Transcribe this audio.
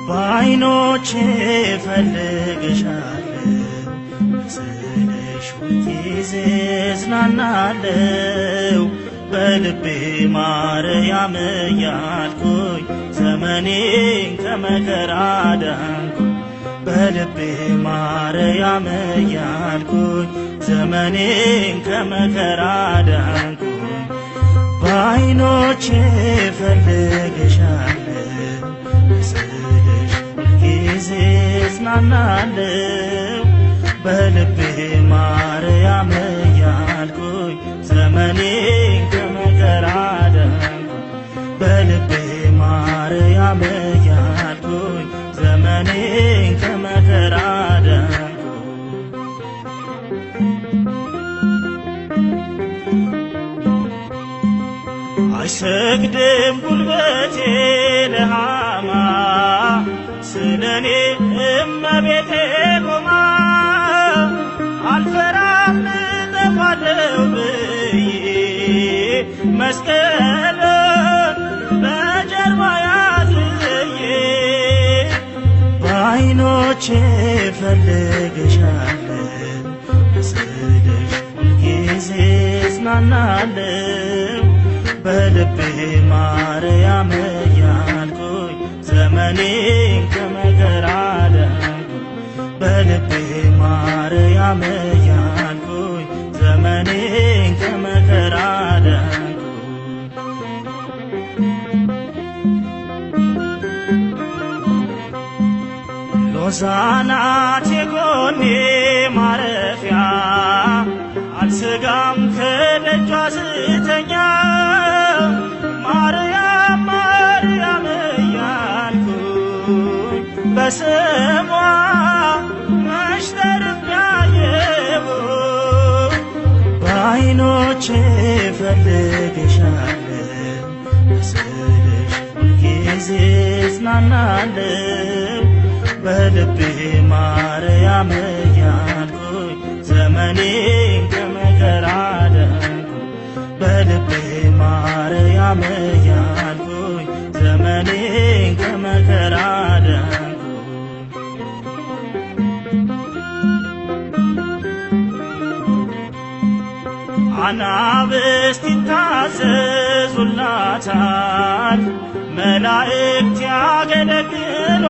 በዓይኖቼ እፈልግሻለሁ ስልሽ ሁልጊዜ እጽናናለሁ በልቤ ማርያም እያልኩኝ ዘመኔን ከመከራ ዳንኩኝ በልቤ ማርያም እያልኩኝ ዘመኔን ከመከራ ዳንኩኝ በዓይኖቼ እፈልግሻለሁ ስልሽ ሁልጊዜ እጽናናለሁ በልቤ ማርያም እያልኩኝ ዘመኔን ከመከራ ዳንኩኝ በልቤ ማርያም እያልኩኝ ዘመኔን ከመከራ ዳንኩኝ አይሰግድም ጉልበቴ ለሃማ ስለኔ እመቤቴ ቆማ አልፈራም እጠፋለሁ ብዬ መስቀልን በጀርባዬ አዝዬ በዓይኖቼ እፈልግሻለሁ ስልሽ ሁልጊዜ እጽናናለሁ በልቤ ማርያም እያልኩኝ ዘመኔን ከመከራ ዳንኩኝ በልቤ ማርያም እያልኩኝ ዘመኔን ከመከራ ዳንኩኝ ሎዛ ናት የጎኔ ማረፊያ አልሰጋም ከደጇ ስተኛ ማርያም ማርያም እያልኩኝ በስሟ መሽተርፊያየሁ በዓይኖቼ እፈልግሻለሁ ስልሽ ሁልጊዜ እጽናናለሁ በልቤ ማርያም እያልኩኝ ዘመኔን ከመከራ ዳንኩኝ በልቤ ማርያም እያልኩኝ ዘመኔን ከመከራ ዳንኩኝ አናብስት ይታዘዙላታል መላእክት ያገለግሉ